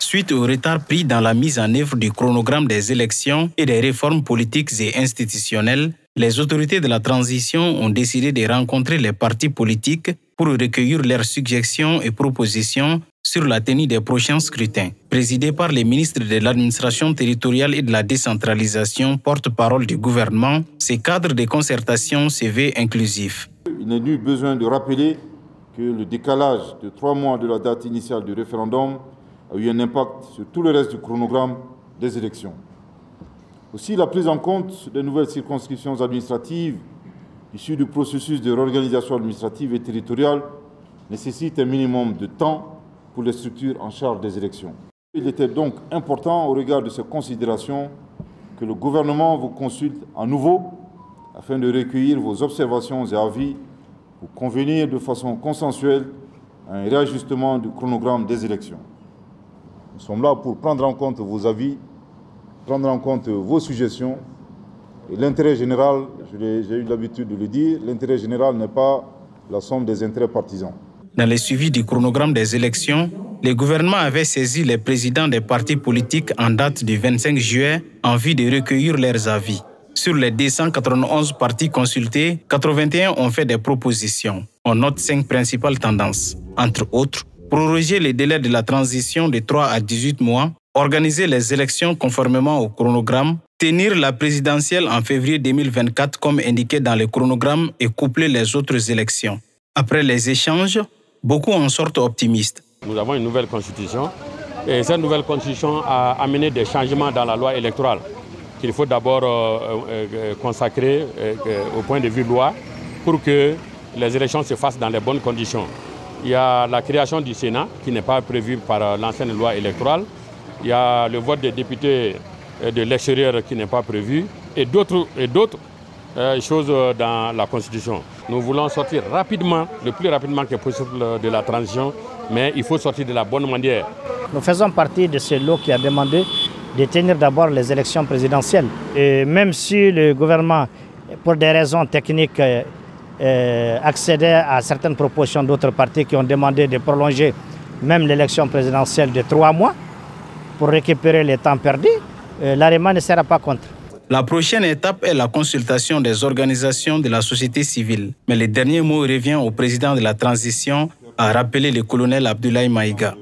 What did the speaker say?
Suite au retard pris dans la mise en œuvre du chronogramme des élections et des réformes politiques et institutionnelles, les autorités de la transition ont décidé de rencontrer les partis politiques pour recueillir leurs suggestions et propositions sur la tenue des prochains scrutins. Présidé par les ministres de l'administration territoriale et de la décentralisation, porte-parole du gouvernement, ces cadres de concertation se veulent inclusifs. Il n'est nul besoin de rappeler que le décalage de 3 mois de la date initiale du référendum a eu un impact sur tout le reste du chronogramme des élections. Aussi, la prise en compte des nouvelles circonscriptions administratives issues du processus de réorganisation administrative et territoriale nécessite un minimum de temps pour les structures en charge des élections. Il était donc important, au regard de ces considérations, que le gouvernement vous consulte à nouveau afin de recueillir vos observations et avis pour convenir de façon consensuelle à un réajustement du chronogramme des élections. Nous sommes là pour prendre en compte vos avis, prendre en compte vos suggestions. Et l'intérêt général, j'ai eu l'habitude de le dire, l'intérêt général n'est pas la somme des intérêts partisans. Dans le suivi du chronogramme des élections, le gouvernement avait saisi les présidents des partis politiques en date du 25 juillet en vue de recueillir leurs avis. Sur les 291 partis consultés, 81 ont fait des propositions. On note 5 principales tendances. Entre autres, proroger les délais de la transition de 3 à 18 mois, organiser les élections conformément au chronogramme, tenir la présidentielle en février 2024 comme indiqué dans le chronogramme et coupler les autres élections. Après les échanges, beaucoup en sortent optimistes. Nous avons une nouvelle constitution et cette nouvelle constitution a amené des changements dans la loi électorale qu'il faut d'abord consacrer au point de vue loi pour que les élections se fassent dans les bonnes conditions. Il y a la création du Sénat qui n'est pas prévue par l'ancienne loi électorale. Il y a le vote des députés de l'extérieur qui n'est pas prévu et d'autres choses dans la Constitution. Nous voulons sortir rapidement, le plus rapidement que possible de la transition, mais il faut sortir de la bonne manière. Nous faisons partie de ce lot qui a demandé de tenir d'abord les élections présidentielles. Et même si le gouvernement, pour des raisons techniques, accédait à certaines propositions d'autres partis qui ont demandé de prolonger même l'élection présidentielle de 3 mois pour récupérer les temps perdus, l'AREMA ne sera pas contre. La prochaine étape est la consultation des organisations de la société civile. Mais le dernier mot revient au président de la transition, a rappelé le colonel Abdoulaye Maïga.